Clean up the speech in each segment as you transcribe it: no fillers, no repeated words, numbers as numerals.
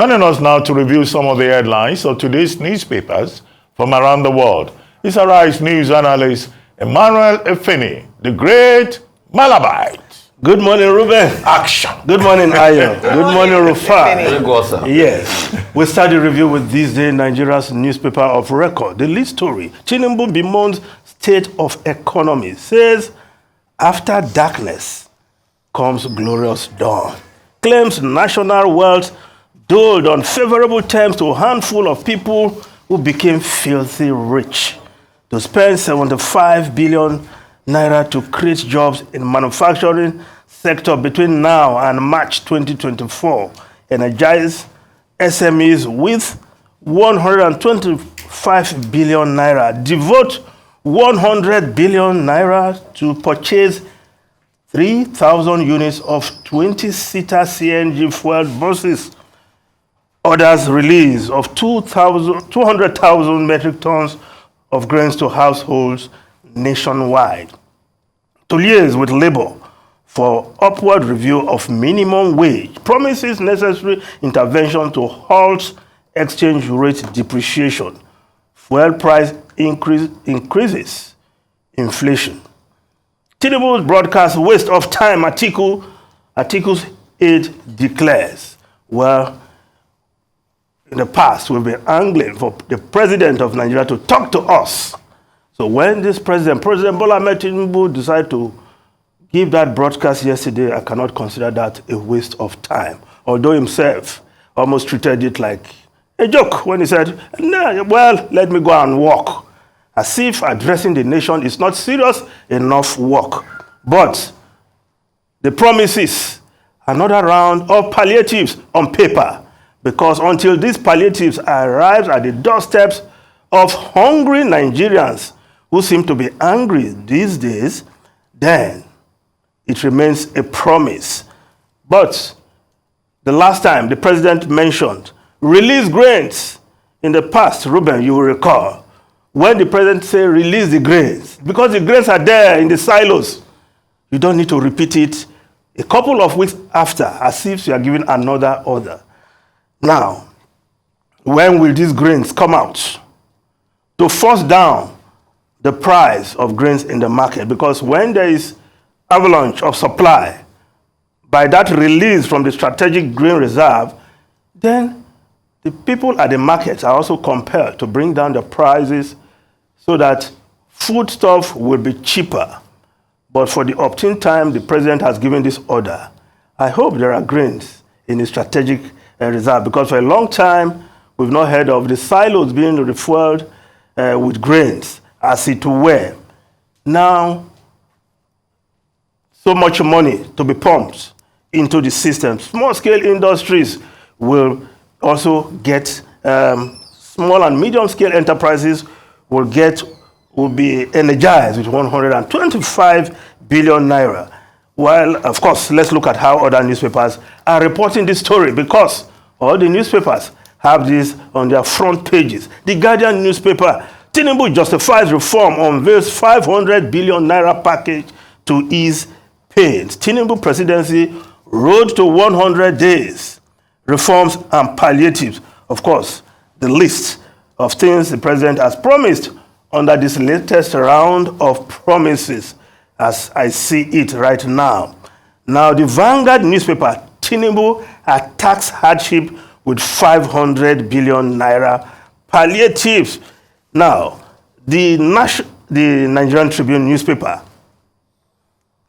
Joining us now to review some of the headlines of today's newspapers from around the world is Arise News analyst Emmanuel Efeni, the great Malabite. Good morning, Ruben. Action. Good morning, Ayo. Good morning, Rufai. Yes. Yes. We start the review with this day Nigeria's newspaper of record. The lead story, Tinubu Bemoans state of economy, says after darkness comes glorious dawn. Claims national wealth doled on favorable terms to a handful of people who became filthy rich. To spend 75 billion naira to create jobs in manufacturing sector between now and March 2024. Energize SMEs with 125 billion naira. Devote 100 billion naira to purchase 3,000 units of 20-seater CNG fuel buses. Orders release of 200,000 metric tons of grains to households nationwide. To liaise with labor for upward review of minimum wage. Promises necessary intervention to halt exchange rate depreciation. Fuel price increases inflation. Tinubu's broadcast waste of time Article's aid declares. Well, in the past, we've been angling for the president of Nigeria to talk to us. So when this President Bola Ahmed Tinubu decided to give that broadcast yesterday, I cannot consider that a waste of time. Although himself almost treated it like a joke when he said, nah, well, let me go and walk. As if addressing the nation is not serious enough work. But the promises, another round of palliatives on paper. Because until these palliatives arrive at the doorsteps of hungry Nigerians who seem to be angry these days, then it remains a promise. But the last time the president mentioned release grains in the past, Ruben, you will recall, when the president said release the grains, because the grains are there in the silos, you don't need to repeat it a couple of weeks after, as if you are giving another order. Now, when will these grains come out to force down the price of grains in the market? Because when there is avalanche of supply, by that release from the strategic grain reserve, then the people at the markets are also compelled to bring down the prices so that foodstuff will be cheaper. But for the opportune time, the president has given this order. I hope there are grains in the strategic reserve, because for a long time, we've not heard of the silos being refueled with grains, as it were. Now, so much money to be pumped into the system. Small-scale industries will also get, small and medium-scale enterprises will be energized with 125 billion naira. Well, of course, let's look at how other newspapers are reporting this story, because all the newspapers have this on their front pages. The Guardian newspaper, Tinubu justifies reform, unveils 500 billion naira package to ease pains. Tinubu presidency, road to 100 days, reforms and palliatives. Of course, the list of things the president has promised under this latest round of promises, as I see it right now. Now, the Vanguard newspaper, Tinubu attacks hardship with 500 billion naira palliatives. Now, the Nigerian Tribune newspaper,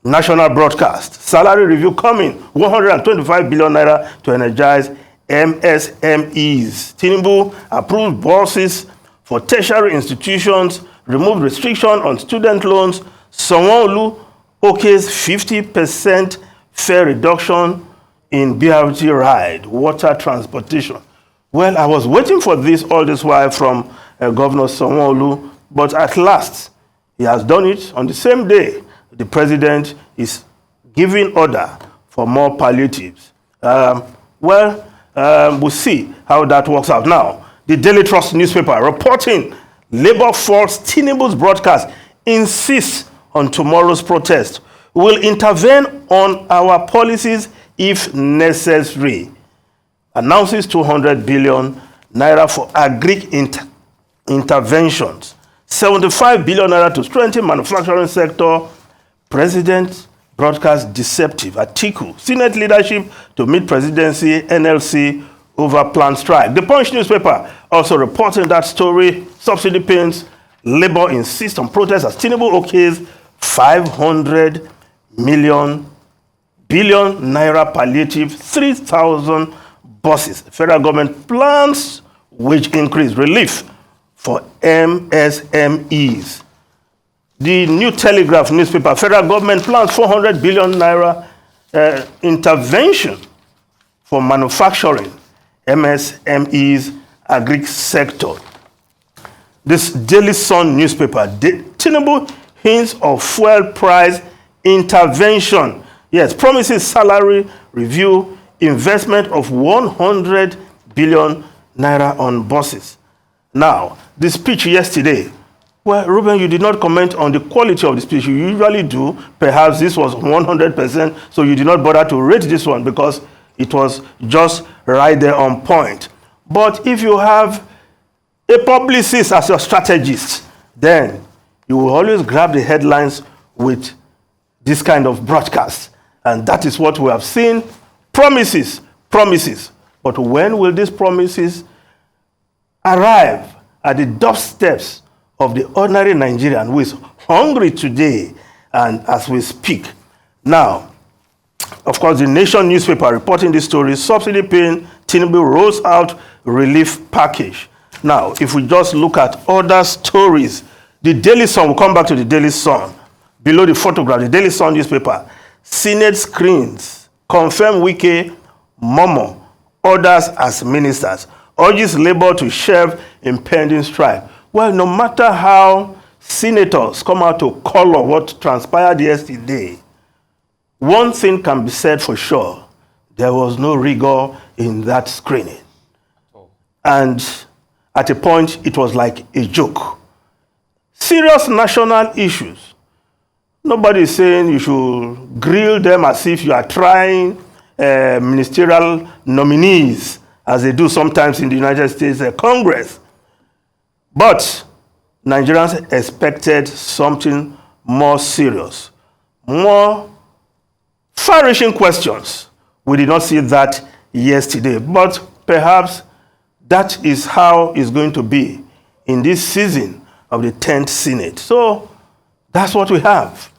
national broadcast, salary review coming, 125 billion naira to energize MSMEs. Tinubu approved bourses for tertiary institutions, removed restriction on student loans. Sanwo-Olu okays 50% fare reduction in BRT ride, water transportation. Well, I was waiting for this all this while from Governor Sanwo-Olu, but at last he has done it on the same day. The president is giving order for more palliatives. We'll see how that works out. Now, the Daily Trust newspaper reporting Labour faults Tinubu's broadcast, insists on tomorrow's protest. Will intervene on our policies if necessary. announces 200 billion naira for agric interventions, 75 billion naira to strengthen manufacturing sector. President broadcasts deceptive Atiku. Senate leadership to meet presidency, NLC over planned strike. The Punch newspaper also reporting that story. Subsidy pains, labor insists on protest as Tinubu okays 500 billion naira palliative, 3,000 buses. Federal government plans wage increase relief for MSMEs. The New Telegraph newspaper, federal government plans 400 billion naira intervention for manufacturing, MSMEs, agri sector. This Daily Sun newspaper, Tinubu hints of fuel price intervention. Yes, promises salary review, investment of 100 billion naira on buses. Now, the speech yesterday, well, Ruben, you did not comment on the quality of the speech. You usually do. Perhaps this was 100%, so you did not bother to rate this one because it was just right there on point. But if you have a publicist as your strategist, then you will always grab the headlines with this kind of broadcast. And that is what we have seen. Promises, promises. But when will these promises arrive at the doorsteps of the ordinary Nigerian who is hungry today and as we speak? Now, of course, the Nation newspaper reporting this story, subsidy pain, Tinubu rolls out relief package. Now, if we just look at other stories, the Daily Sun, we'll come back to the Daily Sun. Below the photograph, the Daily Sun newspaper, Senate screens, confirm Wike, Momo, orders as ministers, urges Labour to shelve impending strike. Well, no matter how senators come out to color what transpired yesterday, one thing can be said for sure: there was no rigor in that screening. And at a point, it was like a joke. Serious national issues. Nobody is saying you should grill them as if you are trying ministerial nominees, as they do sometimes in the United States Congress. But Nigerians expected something more serious, more far-reaching questions. We did not see that yesterday, but perhaps that is how it's going to be in this season of the 10th Senate. So that's what we have.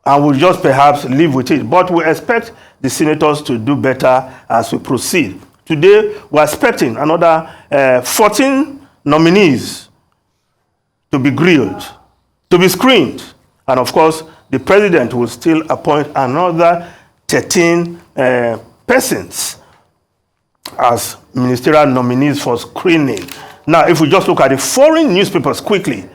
And we'll just perhaps live with it. But we expect the senators to do better as we proceed. Today, we're expecting another 14 nominees to be grilled, to be screened. And of course, the president will still appoint another 13 persons as ministerial nominees for screening. Now, if we just look at the foreign newspapers quickly,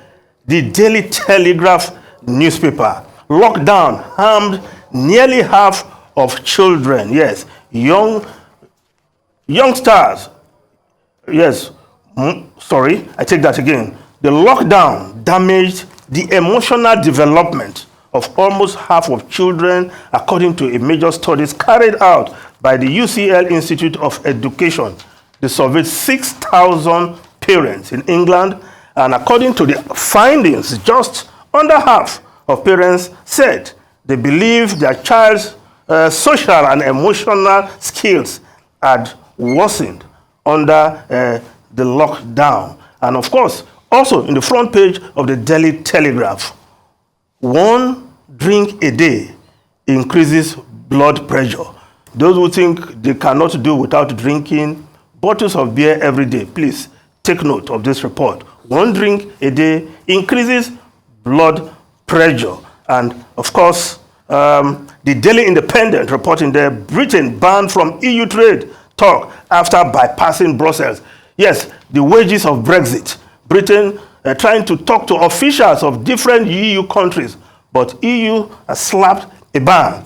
the Daily Telegraph newspaper, lockdown harmed nearly half of children. Yes, youngsters. Yes, sorry, I take that again. The lockdown damaged the emotional development of almost half of children, according to a major studies carried out by the UCL Institute of Education. They surveyed 6,000 parents in England, and according to the findings, just under half of parents said they believe their child's social and emotional skills had worsened under the lockdown. And of course, also in the front page of the Daily Telegraph, 1 drink a day increases blood pressure. Those who think they cannot do without drinking bottles of beer every day, please take note of this report. 1 drink a day increases blood pressure. And of course, the Daily Independent reporting there, Britain banned from EU trade talk after bypassing Brussels. Yes, the wages of Brexit. Britain trying to talk to officials of different EU countries, but EU has slapped a ban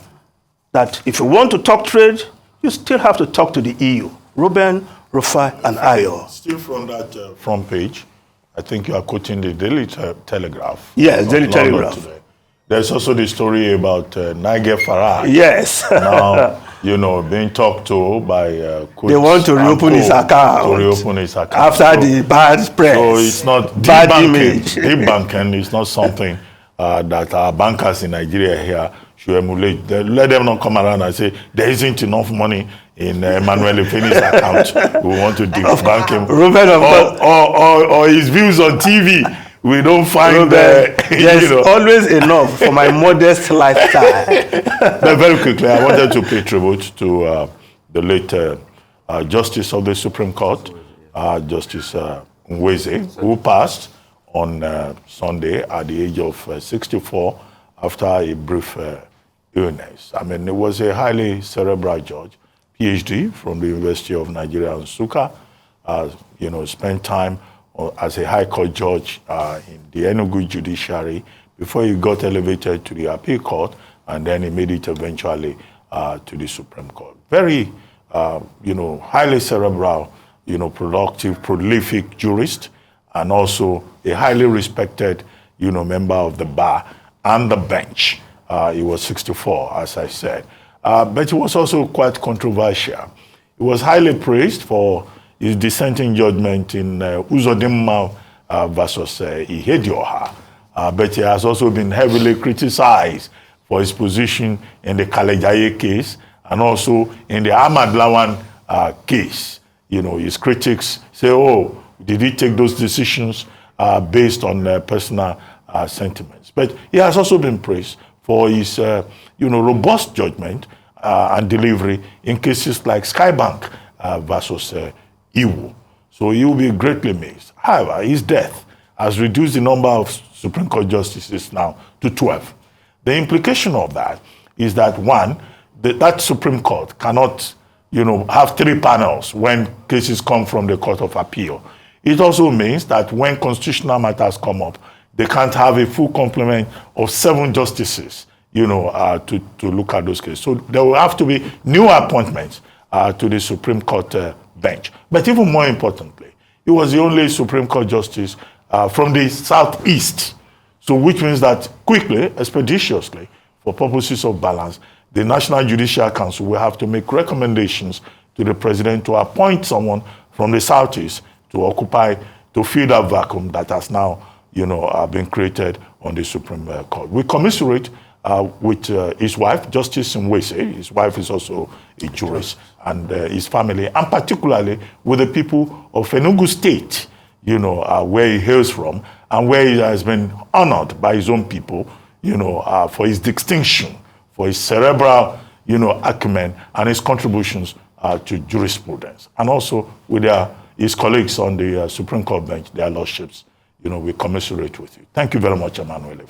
that if you want to talk trade, you still have to talk to the EU. Ruben, Rufai, and Ayo. Still from that front page, I think you are quoting the Daily Telegraph. Yes, Daily Telegraph. Today. There's also the story about Nigel Farage. Yes. Now, being talked to by they want to reopen his account. To reopen his account. After the bad press. So it's not bad image. Debanking is not something that our bankers in Nigeria here should emulate. Let them not come around and say there isn't enough money in Emmanuel Ifeni's account. We want to debank him. Ruben, or his views on TV. We don't find there's always enough for my modest lifestyle. But very quickly, I wanted to pay tribute to the late Justice of the Supreme Court, Justice Nweze, who passed on Sunday at the age of 64 after a brief illness. I mean, it was a highly cerebral judge, PhD from the University of Nigeria, Nsukka. Spent time as a High Court judge in the Enugu judiciary before he got elevated to the Appeal Court, and then he made it eventually to the Supreme Court. Very, highly cerebral, productive, prolific jurist, and also a highly respected, member of the bar and the bench. He was 64, as I said. But he was also quite controversial. He was highly praised for his dissenting judgment in Uzodimma versus Ihedioha. But he has also been heavily criticized for his position in the Kalejaye case and also in the Ahmad Lawan case. His critics say, oh, did he take those decisions based on personal sentiments? But he has also been praised for his, robust judgment and delivery in cases like Skybank versus Iwo. So he will be greatly missed. However, his death has reduced the number of Supreme Court justices now to 12. The implication of that is that, one, that Supreme Court cannot, have 3 panels when cases come from the Court of Appeal. It also means that when constitutional matters come up, they can't have a full complement of 7 justices, to look at those cases. So there will have to be new appointments to the Supreme Court bench. But even more importantly, he was the only Supreme Court justice from the Southeast. So which means that quickly, expeditiously, for purposes of balance, the National Judicial Council will have to make recommendations to the president to appoint someone from the Southeast to fill that vacuum that has now, been created on the Supreme Court. We commiserate with his wife, Justice Nweze. His wife is also a jurist, and his family, and particularly with the people of Enugu State, where he hails from, and where he has been honored by his own people, for his distinction, for his cerebral, acumen, and his contributions to jurisprudence. And also with his colleagues on the Supreme Court bench, their lordships, we commiserate with you. Thank you very much, Emmanuel.